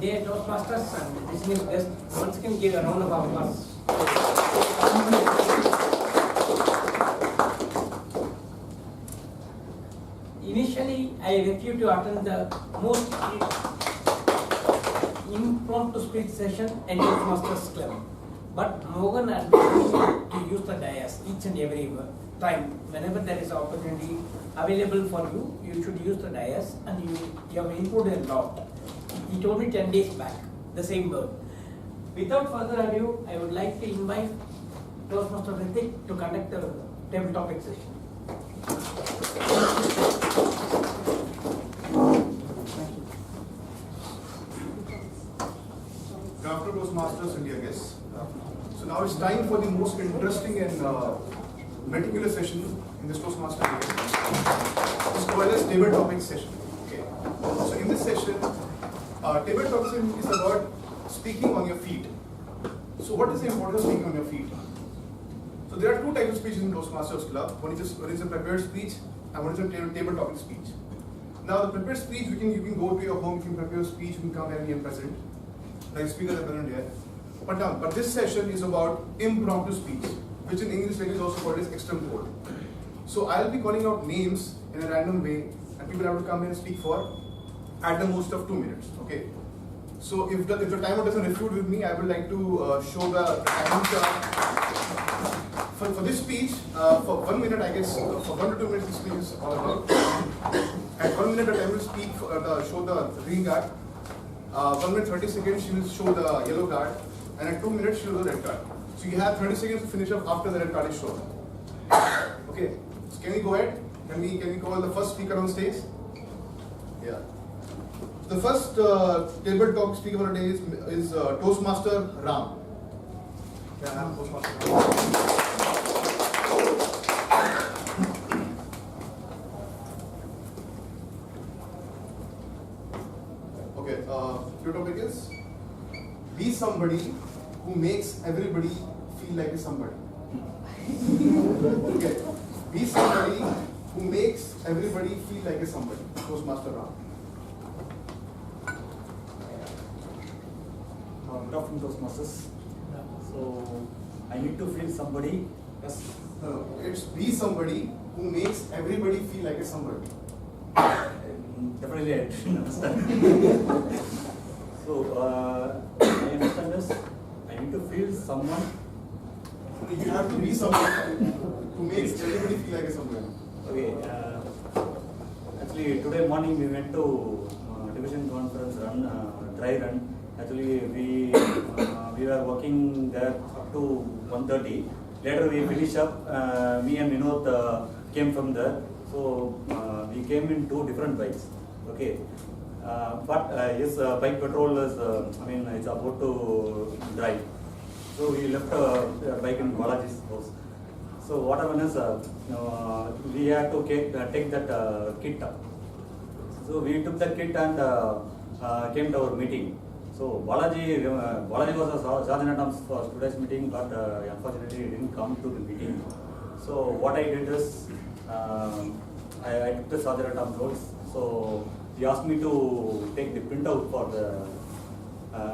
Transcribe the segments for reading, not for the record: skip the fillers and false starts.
Dear Toastmasters and listening guests, once again give a round of applause. Initially, I refused to attend the most impromptu speech session at Toastmasters Club. But Morgan advised me to use the dais each and every time. Whenever there is opportunity available for you, you should use the dais and you have improved a lot. He told me 10 days back, the same word. Without further ado, I would like to invite Toastmaster Ritik to conduct the table topic session. Good afternoon, Toastmasters and dear guests. So now it's time for the most interesting and meticulous session in this Toastmaster event. It's called as table topic session. Okay. So in this session, table topic session is about speaking on your feet. So what is the importance of speaking on your feet? So there are two types of speeches in Toastmasters Club. One is a prepared speech and one is a table topic speech. Now the prepared speech, you can go to your home, you can prepare a speech, you can come and be present. Like speakers are present here. But this session is about impromptu speech, which in English language is also called as extempore. So I'll be calling out names in a random way, and people have to come in and speak for at the most of 2 minutes. Okay. So if the timer doesn't refute with me, I would like to show the time chart. For this speech, for 1 minute, I guess, for 1 to 2 minutes, this speech is all about. At 1 minute, the timer will speak, show the green card. 1 minute 30 seconds, she will show the yellow card, and at 2 minutes, she will show the red card. So you have 30 seconds to finish up after the red card is shown. Okay, so can we go ahead? Can we call the first speaker on stage? Yeah. The first table talk speaker for the day is Toastmaster Ram. Yeah, I'm Toastmaster Ram. Okay, your topic is be somebody who makes everybody feel like a somebody. Okay, be somebody who makes everybody feel like a somebody. Toastmaster Ram. Good afternoon, Toastmasters. So, I need to feel somebody. Yes. It's be somebody who makes everybody feel like a somebody. Definitely, I didn't understand. So, I understand this. I need to feel someone. You have to be somebody who makes everybody feel like a somebody. Okay. Actually, today morning we went to division conference run, dry run. Actually, we were working there up to 1:30. Later we finished up. Me and Vinod came from there. So we came in 2 different bikes. Okay, but his bike petrol is it's about to drive. So we left bike in Balaji's house. So what happened is we had to take that kit up. So we took that kit and came to our meeting. So Balaji was a sergeant at arms for today's meeting, but unfortunately he didn't come to the meeting. So what I did is I took the sergeant at arms roles. So he asked me to take the printout for the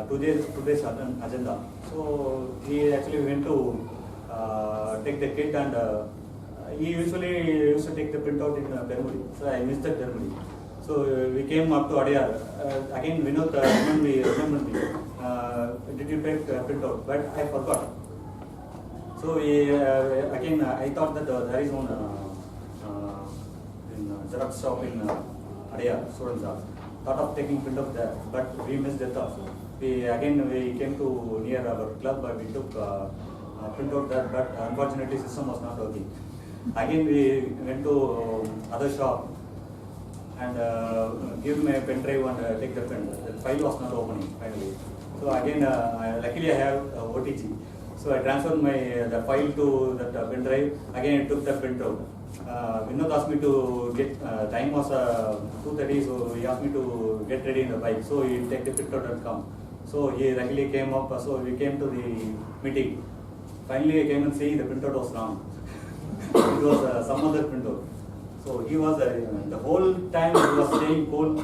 today's agenda. So he actually went to take the kit, and he usually used to take the printout in Permudi. So I missed that Permudi. So we came up to Adyar. Again, Vinod remembered me. Did you take printout? But I forgot. So again, I thought that there is one Xerox shop in Adyar, students are. Thought of taking printout there, but we missed it also. We came to near our club, but we took printout there, but unfortunately system was not working. Again, we went to other shop and give me a pen drive and take the pen. The file was not opening finally. So again, luckily I have OTG. So I transferred the file to that pen drive. Again, I took the printout. Vinod asked me to get, time was 2:30, so he asked me to get ready in the bike. So he take the printout and come. So he luckily came up, so we came to the meeting. Finally I came and see the printout was wrong. It was some other printout. So he was, the whole time he was staying cool.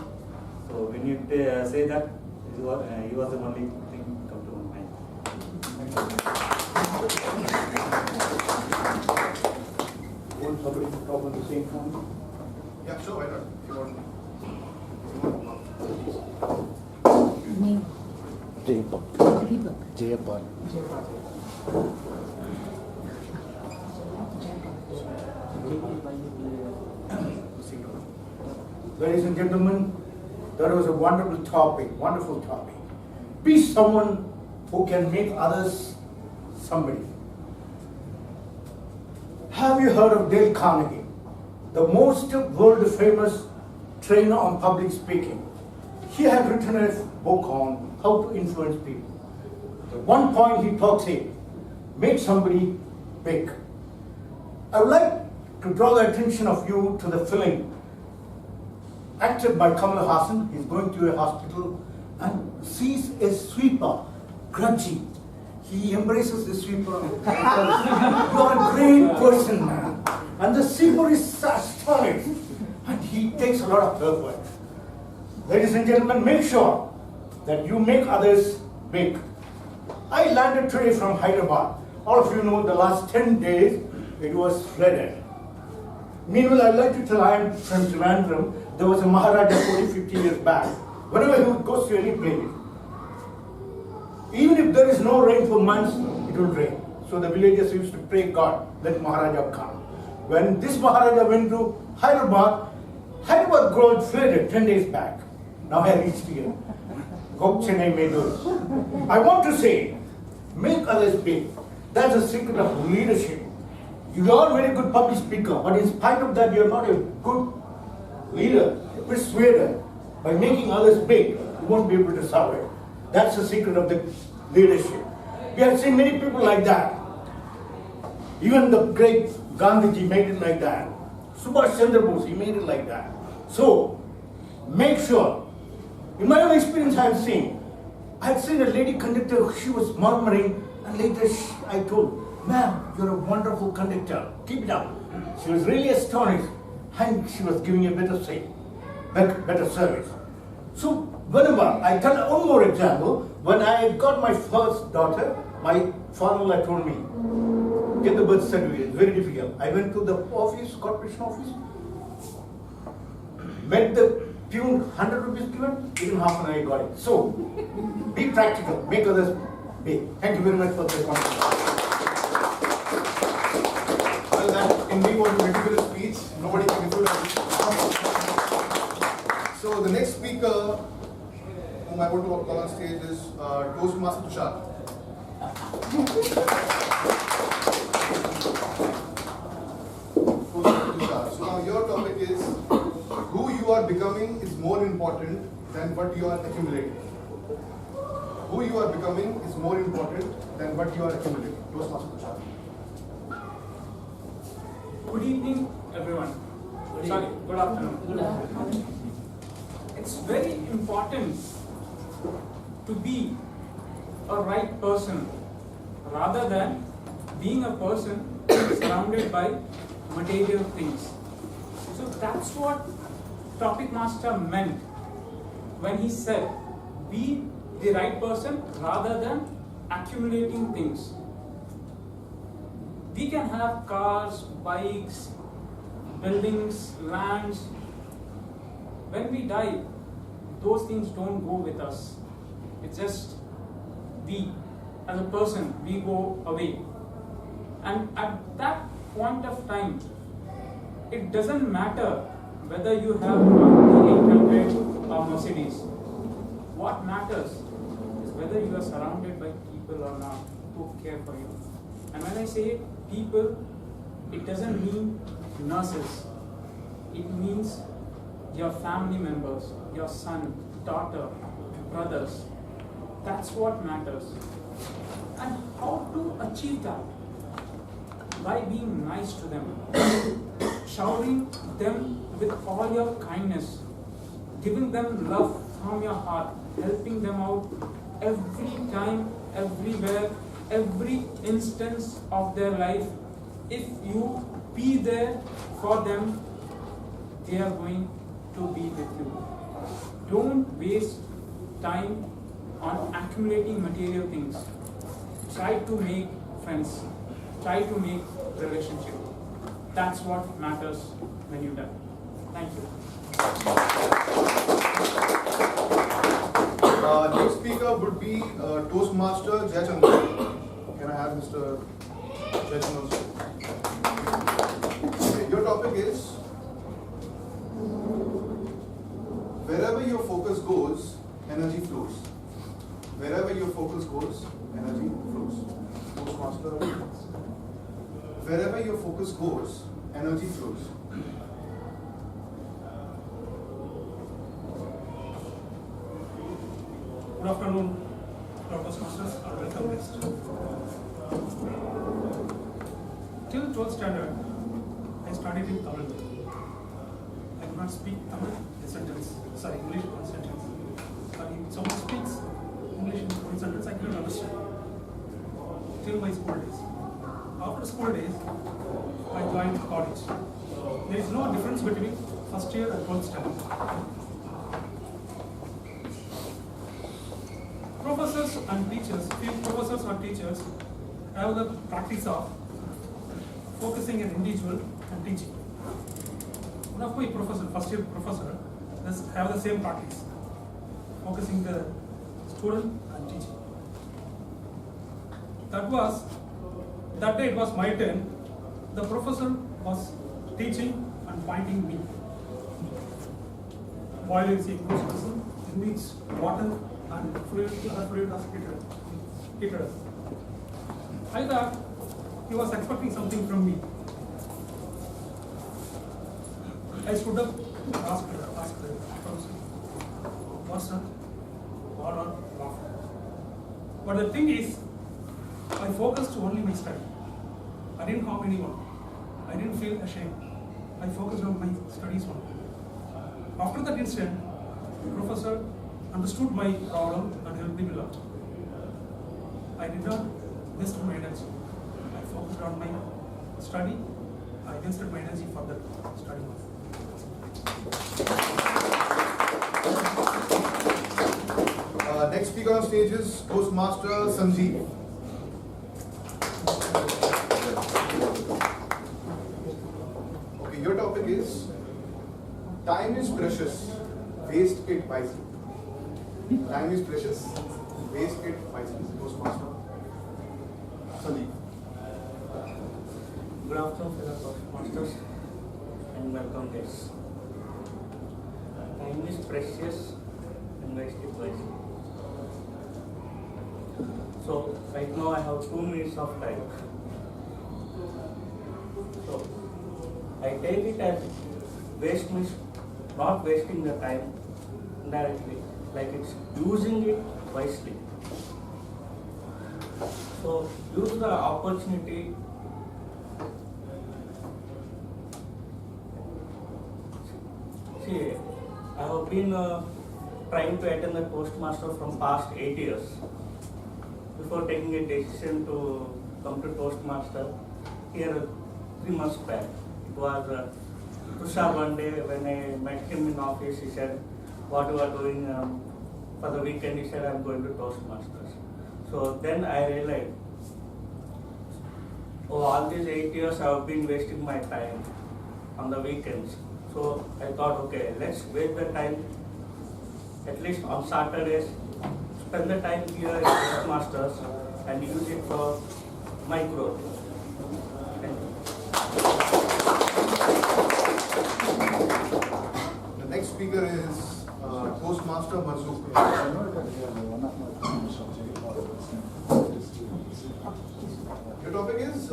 So when you say that, He was the only thing come to my mind. Want somebody to talk on the same point? Yeah, sure, why not? If you want. Name. Deepak. Jayapal. Ladies and gentlemen, that was a wonderful topic. Be someone who can make others somebody. Have you heard of Dale Carnegie, the most world famous trainer on public speaking? He had written a book on how to influence people. At one point he talks here, make somebody big. I would like to draw the attention of you to the film acted by Kamal Hassan. He's going to a hospital and sees a sweeper grudging. He embraces the sweeper and says, "You are a great person, man." And the sweeper is astonished and he takes a lot of effort. Ladies and gentlemen, make sure that you make others big. I landed today from Hyderabad. All of you know the last 10 days it was flooded. Meanwhile, I'd like to tell I am from Trivandrum. There was a Maharaja 40-50 years back. Whenever he goes to any place, even if there is no rain for months, it will rain. So the villagers used to pray God, let Maharaja come. When this Maharaja went to Hyderabad got flooded 10 days back. Now I reached here. Hope Chennai may do it. I want to say, make others big. That's the secret of leadership. You are a very good public speaker, but in spite of that, you are not a good leader, a persuader. By making others big, you won't be able to survive. That's the secret of the leadership. We have seen many people like that. Even the great Gandhiji made it like that. Subhash Chandra Bose, he made it like that. So, make sure. In my own experience, I had seen a lady conductor, she was murmuring, and later I told, "Ma'am, you're a wonderful conductor, keep it up." She was really astonished, and she was giving a better service. So, whenever, I tell one more example, when I got my first daughter, my father-in-law told me, get the birth certificate, it's very difficult. I went to the office, corporation office, met the tune, 100 rupees given, within half an hour I got it. So, be practical, make others big. Thank you very much for this conversation. Well, that indeed was a ridiculous speech. Nobody can do that. So the next speaker whom I want to call on stage is Toastmaster Tushar. So now your topic is who you are becoming is more important than what you are accumulating. Who you are becoming is more important than what you are accumulating. Toastmaster Tushar. Good evening, everyone. Sorry, good afternoon. It's very important to be a right person rather than being a person surrounded by material things. So that's what Topic Master meant when he said, be the right person rather than accumulating things. We can have cars, bikes, buildings, lands. When we die, those things don't go with us. It's just we, as a person, we go away. And at that point of time, it doesn't matter whether you have Maruti 800 or Mercedes. What matters is whether you are surrounded by people or not who care for you. And when I say people, it doesn't mean nurses. It means your family members, your son, daughter, brothers. That's what matters. And how to achieve that? By being nice to them, showering them with all your kindness, giving them love from your heart, helping them out every time, everywhere, every instance of their life. If you be there for them, they are going to be with you. Don't waste time on accumulating material things. Try to make friends. Try to make relationship. That's what matters when you die. Thank you. Next speaker would be Toastmaster Jayachandran. Can I have Mr. Jayachandran? Okay, your topic is wherever your focus goes, energy flows. Wherever your focus goes, energy flows. Toastmaster. Wherever your focus goes, energy flows. Good afternoon, Toastmasters, and welcome guests. Till 12th standard, I studied in Tamil. I could not speak Tamil English one sentence. But if someone speaks English in one sentence, I cannot understand. Till my school days. After school days, I joined college. There is no difference between first year and 12th standard. Professors and teachers, few professors or teachers have the practice of focusing an individual and teaching. One of my professor, first year professor, have the same practice, focusing the student and teaching. That day it was my turn. The professor was teaching and pointing me. Boiler is a closed vessel in which water and fluid was heated. I thought he was expecting something from me. I stood up and asked the professor, Master, what or laugh? But the thing is, I focused only my study. I didn't harm anyone. I didn't feel ashamed. I focused on my studies only. After that incident, the professor understood my problem and helped me a lot. I did not waste my energy. I focused on my study. I wasted my energy for that study. Next speaker on stage is Toastmaster Sanjeev. Okay, your topic is time is precious, waste it wisely. Time is precious, waste it wisely. Toastmaster Sanjeev. Good afternoon, fellow Toastmasters, and welcome guests. Time is precious and waste it wisely. So, right now I have 2 minutes of time. So, I take it as waste means not wasting the time directly, like it's using it wisely. So, use the opportunity. See, I have been trying to attend the Toastmaster from past 8 years. Before taking a decision to come to Toastmaster, here 3 months back. It was Tushar one day when I met him in office. He said, "What you are doing for the weekend?" He said, "I'm going to Toastmasters." So then I realized, oh, all these 8 years I have been wasting my time on the weekends. So I thought, okay, let's waste the time at least on Saturdays. Spend the time here at Toastmasters and use it for my growth. Thank you. The next speaker is Toastmaster Marzook. Your topic is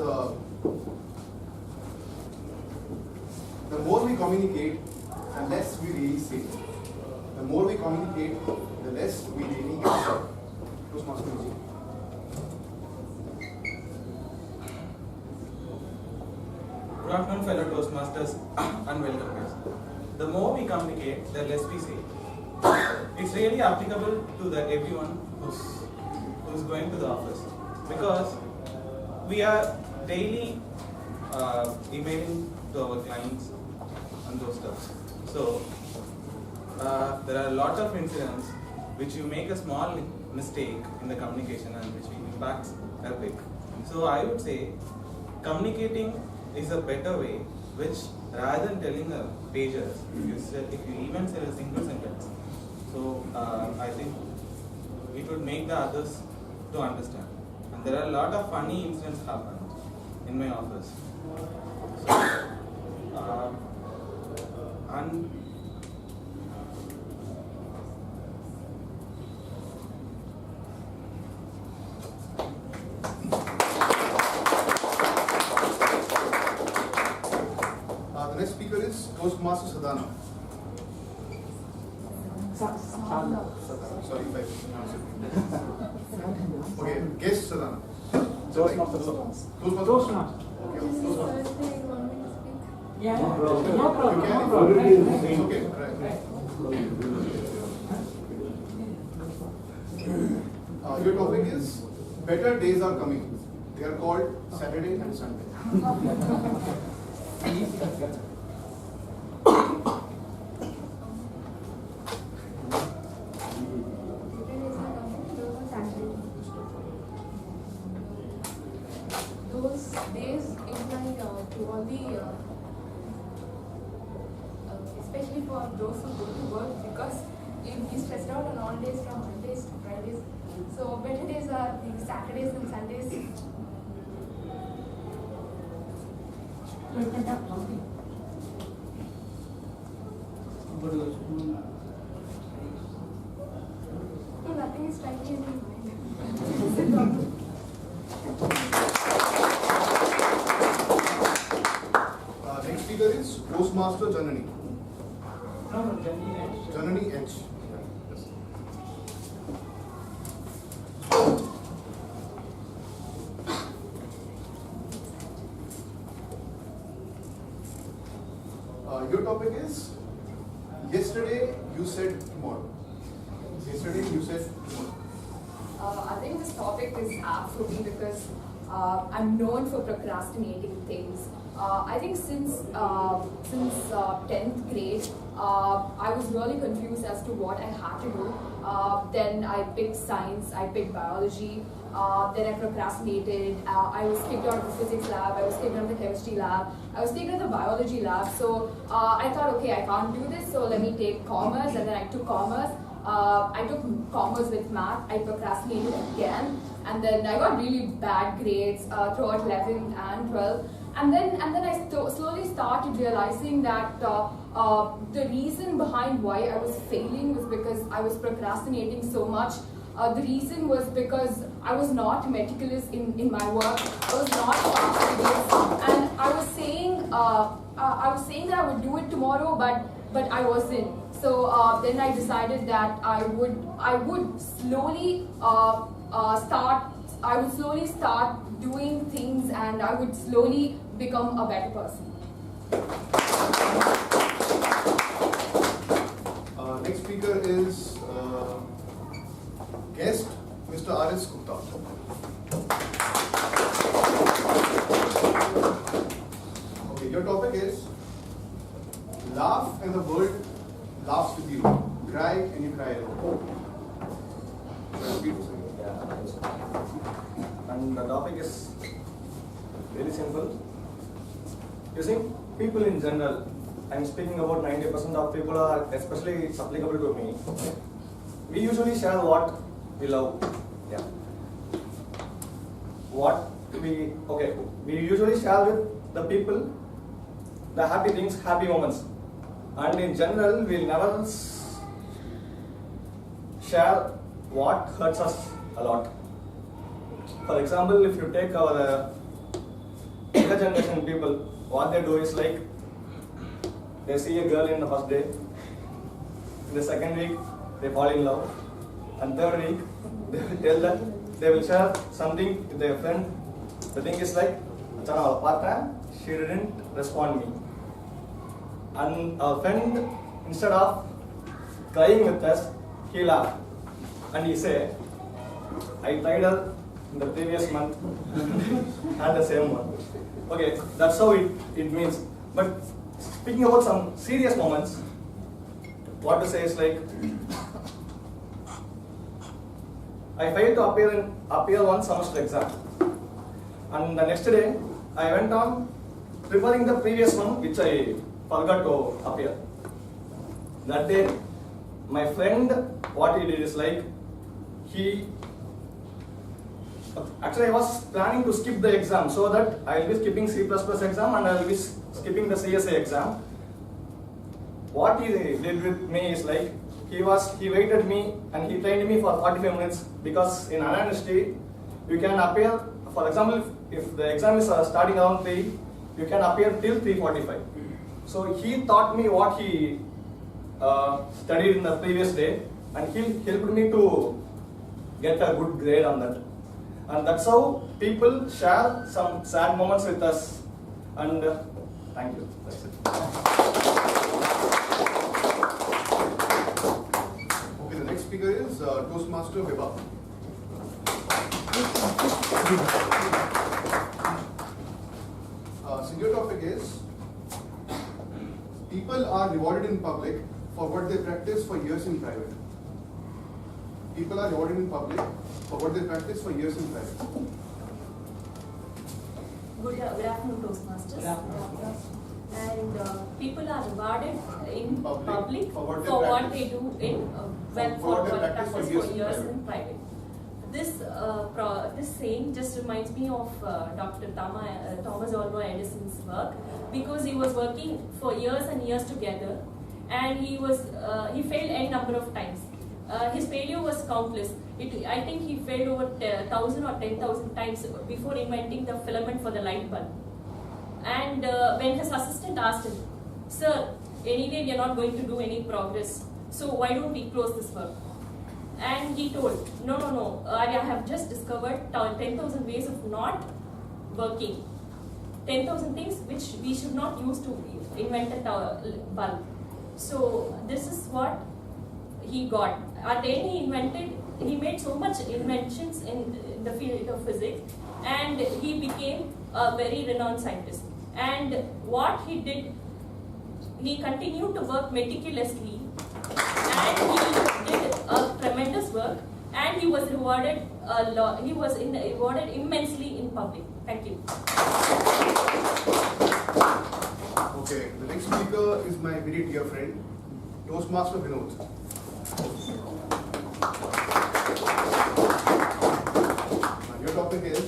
the more we communicate, the less we really say. The more we communicate, the less we really get. Toastmaster Marzook. Good afternoon, fellow Toastmasters, and welcome guys. The more we communicate, the less we say. It's really applicable to everyone who's going to the office, because we are daily emailing to our clients and those stuff. So there are a lot of incidents which you make a small mistake in the communication and which impacts Ritik. So I would say communicating is a better way, which rather than telling a pages, if you even say a single sentence, so I think it would make the others to understand. And there are a lot of funny incidents happened in my office. So, and the next speaker is Toastmaster Sadhana. Sorry if I pronounced it. Okay, guest Sadhana. Toastmaster. Toastmaster. Okay, Toastmaster. Yeah. No problem. It's okay. Right. Your topic is better days are coming. They are called Saturday and Sunday. Those days incline to all the, especially for those who go to work, because you'll be stressed out on all days from Mondays to Fridays. So better days are the Saturdays and Sundays. No, nothing is striking in my mind. Next speaker is Toastmaster Janani. Janani H. Your topic is yesterday you said tomorrow. Yesterday you said tomorrow. I think this topic is apt for me because I'm known for procrastinating things. I think since 10th grade, I was really confused as to what I had to do. Then I picked science, I picked biology, then I procrastinated. I was kicked out of the physics lab, I was kicked out of the chemistry lab, I was kicked out of the biology lab. So I thought, okay, I can't do this, so let me take commerce, and then I took commerce. I took commerce with math, I procrastinated again, and then I got really bad grades throughout 11th and 12th. And then I slowly started realizing that the reason behind why I was failing was because I was procrastinating so much. The reason was because I was not meticulous in my work. I was not fast, and I was saying that I would do it tomorrow, but I wasn't. So then I decided that I would slowly start doing things, and I would slowly become a better person. Next speaker is guest Mr. R.S. Gupta. Okay, your topic is laugh and the world laughs with you. Cry and you cry alone. And the topic is very simple. You see, people in general, I'm speaking about 90% of people are, especially it's applicable to me. We usually share what we love. Yeah. We usually share with the people the happy things, happy moments. And in general, we'll never share what hurts us a lot. For example, if you take our younger generation people, what they do is like, they see a girl in the first day, in the second week, they fall in love, and third week, they will tell that they will share something with their friend. The thing is like, she didn't respond me. And our friend, instead of crying with us, he laughed. And he said, I tried her in the previous month, had the same one. Okay, that's how it means. But speaking about some serious moments, what to say is like, I failed to appear one semester exam. And the next day, I went on preparing the previous one, which I forgot to appear. That day, my friend, what he did is like, actually I was planning to skip the exam so that I will be skipping C++ exam and I will be skipping the CSA exam. What he did with me is like, he waited me and he trained me for 45 minutes, because in university, you can appear, for example, if the exam is starting around 3, you can appear till 3:45. So he taught me what he studied in the previous day, and he helped me to get a good grade on that. And that's how people share some sad moments with us. And thank you. That's it. Okay, the next speaker is Toastmaster Vibha. So your topic is, people are rewarded in public for what they practice for years in private. People are rewarded in public for what they practice for years in private. Good afternoon, Toastmasters. Good afternoon. And people are rewarded in public for what they do in what they practice for years in private. This saying just reminds me of Dr. Thomas Alva Edison's work, because he was working for years and years together, and he failed n number of times. His failure was countless. I think he failed over 1,000 or 10,000 times before inventing the filament for the light bulb. And when his assistant asked him, "Sir, anyway we are not going to do any progress, so why don't we close this work?" And he told, no, I have just discovered 10,000 ways of not working. 10,000 things which we should not use to invent a bulb. So this is what he got. And then he made so much inventions in the field of physics, and he became a very renowned scientist. And what he did, he continued to work meticulously, and he did a tremendous work, and he was rewarded rewarded immensely in public. Thank you. Okay, the next speaker is my very dear friend, Toastmaster Vinod. Your topic is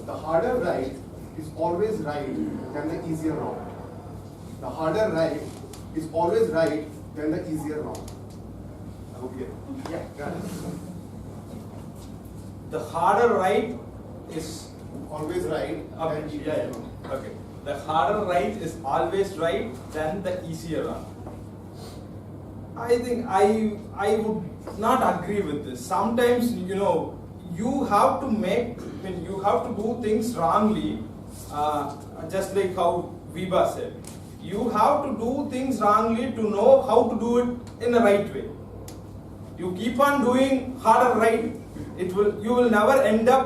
the harder right is always right than the easier wrong. The harder right is always right than the easier wrong. I hope you get it. Yeah. The harder right is Always right. okay. Yeah. Okay. The harder right is always right than the easier one. I think I would not agree with this. Sometimes you have to do things wrongly, just like how Viva said. You have to do things wrongly to know how to do it in the right way. You keep on doing harder right, you will never end up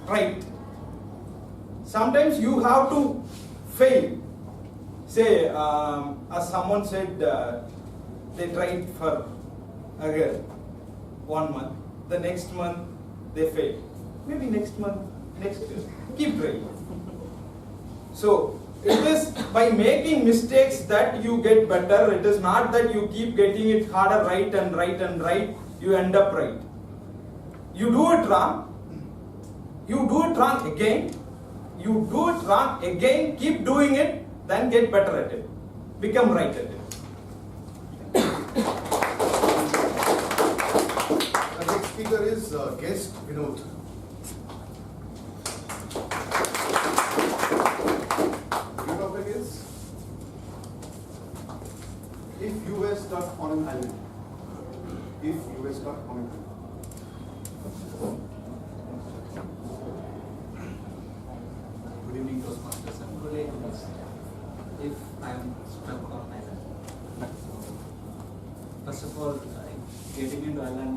right. Sometimes you have to fail. Say, as someone said, they tried for a girl 1 month, the next month they failed. Maybe next month, next year, keep trying. So, it is by making mistakes that you get better. It is not that you keep getting it harder, right and right and right, you end up right. You do it wrong, you do it wrong again, you do it wrong again, keep doing it, then get better at it. Become right at it. The next speaker is guest Vinod. Your topic is, if you were stuck on an island. If you were stuck on an island. Good evening, Toastmasters. I'm good evening. If I'm stuck on island, first of all, getting into island,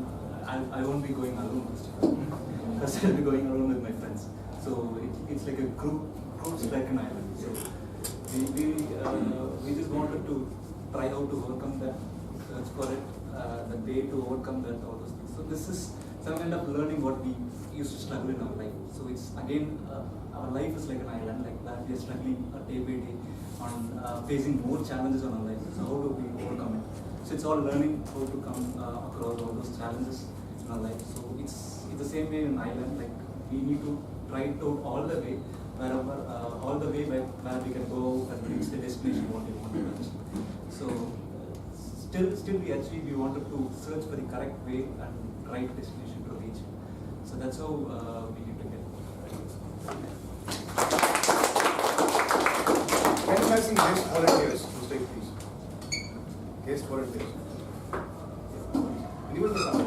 I won't be going alone. First, I'll be going alone with my friends. So it's like a group like an island. So we just wanted to try how to overcome that, search for it, the way to overcome that, all those things. So this is some kind of learning what we used to struggle in our life. So it's again, our life is like an island, like that we are struggling day by day on facing more challenges on our life. So how do we overcome it? So it's all learning how to come across all those challenges in our life. So it's the same way in island, like we need to try it out all the way, wherever, all the way where we can go and reach the destination what we want to reach. So still we wanted to search for the correct way and right destination to reach. So that's how we need to get. Can you have some guest volunteers to stay, please? Guest volunteers. Anyone to come?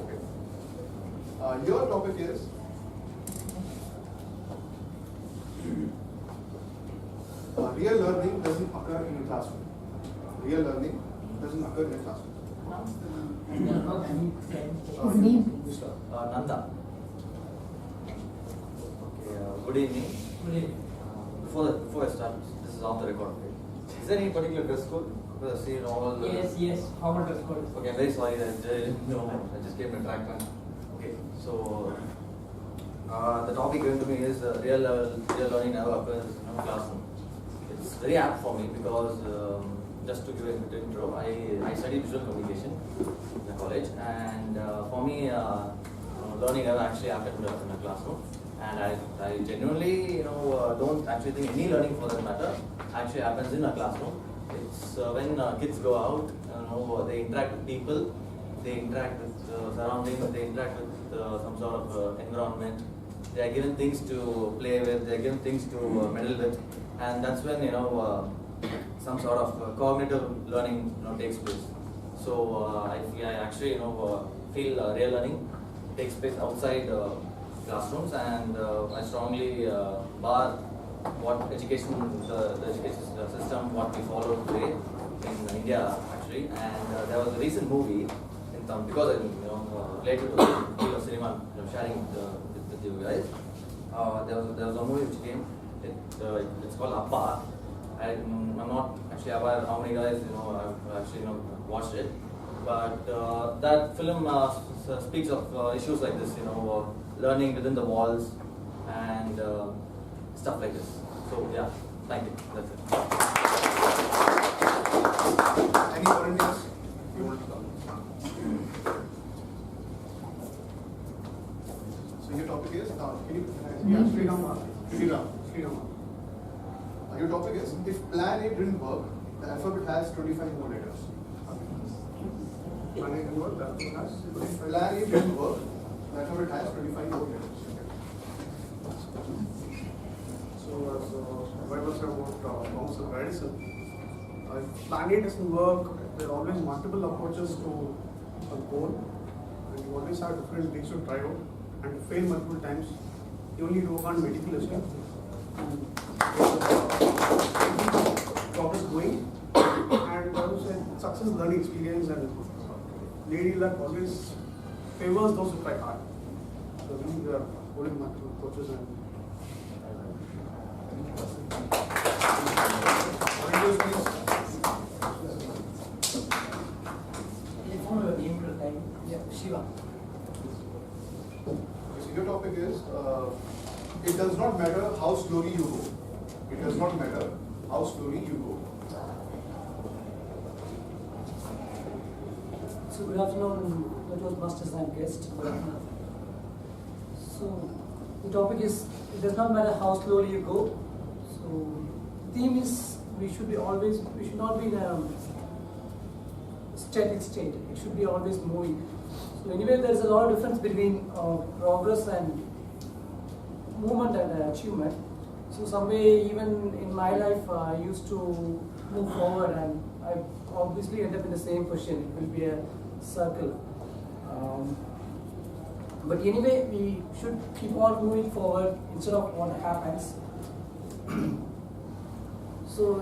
Okay. Your topic is real learning doesn't occur in a classroom. Real learning doesn't occur in a classroom. Nanda. Okay, good evening. Good evening. Before I start, this is off the record. Okay. Is there any particular dress code? Because see, all. Yes. Formal dress code. Okay, I'm very sorry that I just came in track one. Okay, so the topic going to me is real learning never occurs in a classroom. It's very apt for me because just to give a quick intro, I studied visual communication in the college, and for me, learning never actually happened in a classroom. And I genuinely, don't actually think any learning for that matter actually happens in a classroom. It's when kids go out, they interact with people, they interact with surroundings, they interact with some sort of environment. They are given things to play with, they are given things to meddle with, and that's when some sort of cognitive learning takes place. So I actually feel real learning takes place outside classrooms, and I strongly bar what the education system what we follow today in India actually. And there was a recent movie in because I'm related to the field of cinema, sharing with you guys. There was a movie which came. It's called Appa. I'm not actually aware how many guys have actually watched it, but that film speaks of issues like this, learning within the walls and stuff like this. So yeah, thank you. That's it. Any volunteers? You want to come? So your topic is Sriram. Your topic is if plan A didn't work, the alphabet has 25 more letters. Plan A didn't work, the alphabet has. If plan A didn't work, the alphabet has 25 more letters. So what was about Thomas Alva Edison? If plan A doesn't work, there are always multiple approaches to a goal, and you always have different things to try out, and to fail multiple times, you only work on meticulously. Progress going, and I would say success is learning experience, and lady luck always favors those who try hard. So we are holding multiple approaches and. Shiva. So your topic is it does not matter how slowly you go. It does not matter how slowly you go. So good afternoon, Toastmasters and guests. So the topic is it does not matter how slowly you go. So the theme is we should not be in a static state. It should be always moving. So anyway, there is a lot of difference between progress and movement and achievement. So some way, even in my life, I used to move forward, and I obviously end up in the same position. It will be a circle. But anyway, we should keep on moving forward instead of what happens. So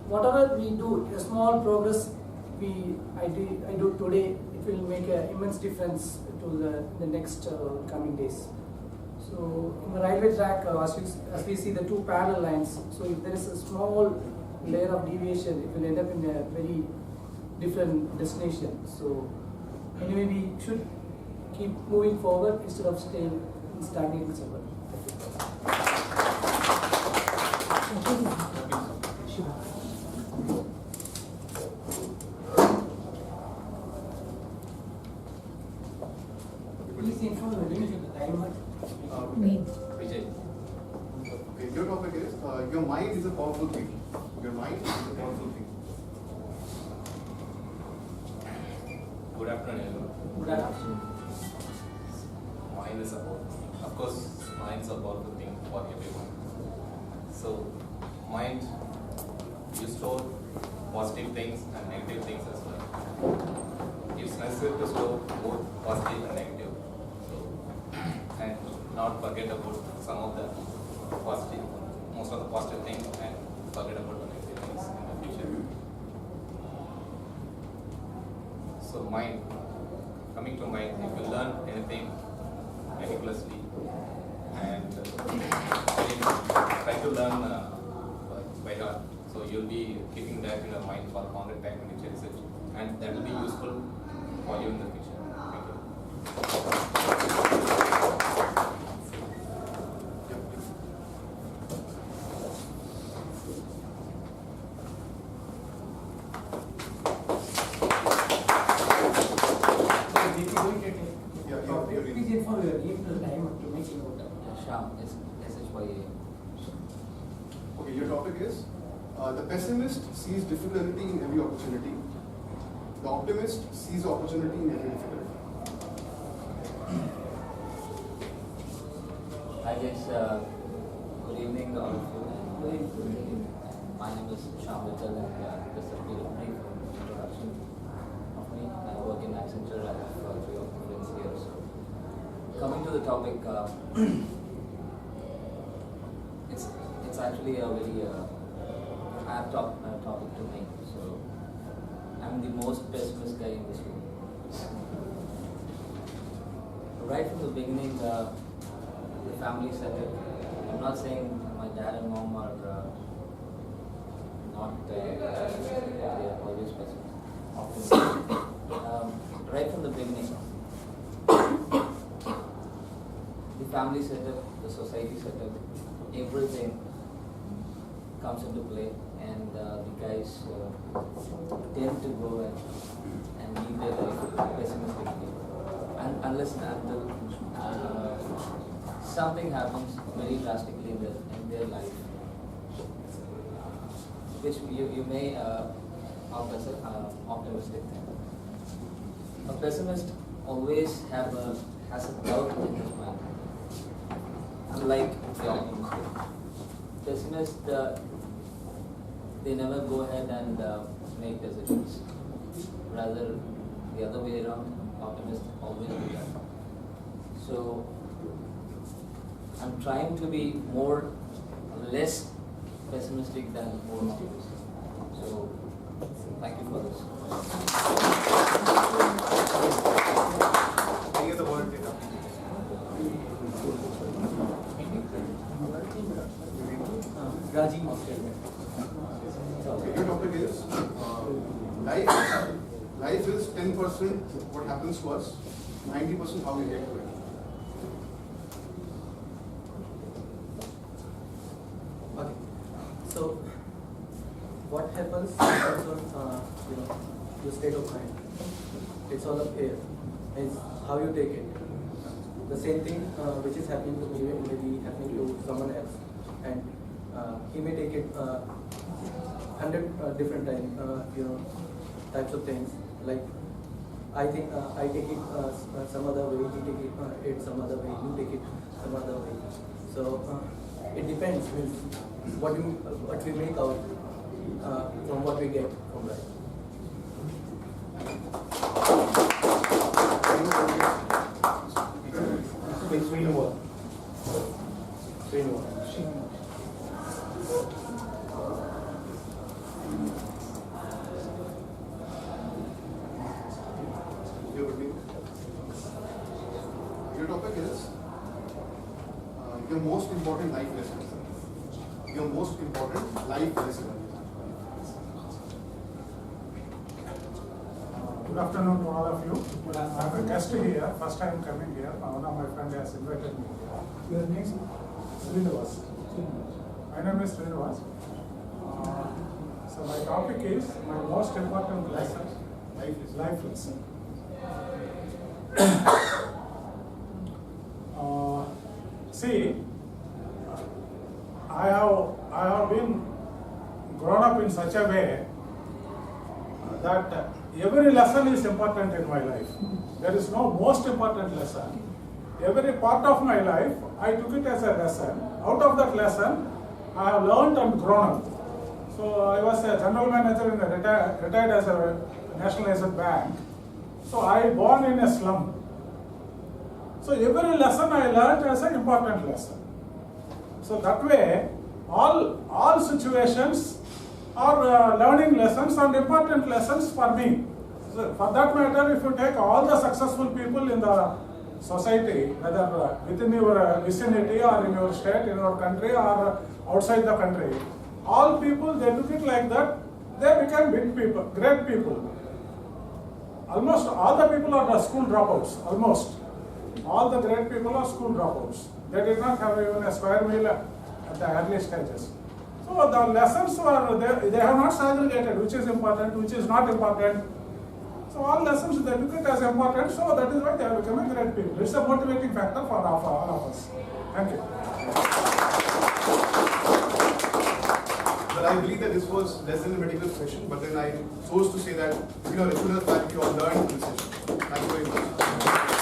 whatever we do, a small progress I do today, it will make an immense difference to the next coming days. So in the railway track, as we see the two parallel lines, so if there is a small layer of deviation, it will end up in a very different destination. So anyway, we should keep moving forward instead of staying stagnating somewhere. Please inform the limit of the timer. Vijay. Okay, your topic is your mind is a powerful thing. Your mind is a powerful thing. Good afternoon, everyone. Good afternoon. Mind is of course, mind is a powerful thing for everyone. So, mind, you store positive things and negative things as well. It's necessary to store both positive and negative. So, and not forget about some of the positive, most of the positive things, and forget about the negative things in the future. So mind, coming to mind, if you learn anything meticulously and try to learn by heart, so you'll be keeping that in your mind for a longer time when you cherish it, and that will be useful for you in the future. Thank you. Please inform your name to the timer to make it out. Sham, SHYA. Okay, your topic is the pessimist sees difficulty in every opportunity. The optimist sees opportunity in every difficulty. Hi guys, good evening all of you. My name is Sham Vittal and just a brief introduction of me. I work in Accenture. I have 3 of my friends here. So coming to the topic, it's actually a very apt topic to me. So I'm the most pessimist guy in this room. Right from the beginning, the family setup. I'm not saying my dad and mom are not they are always pessimist. Right from the beginning, the family setup, the society setup, everything comes into play, and the guys tend to go and lead their life pessimistically, unless and until something happens very drastically in their life, which you may opt as an optimistic thing. A pessimist always has a doubt in his mind, unlike the optimistic. Pessimists, they never go ahead and make decisions. Rather, the other way around, optimists always do that. So, I'm trying to be less pessimistic than more optimistic. So, thank you for this. Any other volunteer? Raji. Okay, your topic is life is 10% what happens to us, 90% how we get to it. Okay. So, what happens depends on your state of mind. It's all up here. It's how you take it. The same thing which is happening to me may be happening to someone else, and he may take it 100 different types of things. Like I think I take it some other way, he take it some other way, you take it some other way. So it depends what we make out from what we get from life. Your topic is your most important life lesson. Your most important life lesson. Good afternoon to all of you. I am a guest here, first time coming here. One of my friends has invited me here. Your name is Srinivas. My name is Srinivas. So my topic is my most important lesson, life lesson. See, I have been grown up in such a way that every lesson is important in my life. There is no most important lesson. Every part of my life, I took it as a lesson. Out of that lesson, I have learned and grown up. So I was a general manager in a retired as a nationalized bank. So I born in a slum. So every lesson I learned as an important lesson. So that way, all situations are learning lessons and important lessons for me. So for that matter, if you take all the successful people in the society, whether within your vicinity or in your state, in your country or outside the country, all people, they took it like that, they became big people, great people. Almost all the people are the school dropouts, almost. All the great people are school dropouts. They did not have even a square meal at the early stages. So the lessons were, they have not segregated which is important, which is not important. So all lessons they took it as important, so that is why they are becoming great people. It's a motivating factor for all of us. Thank you. Well, I believe that this was less than a medical session, but then I chose to say that, recruiters, that you all learned in this session. Thank you very much.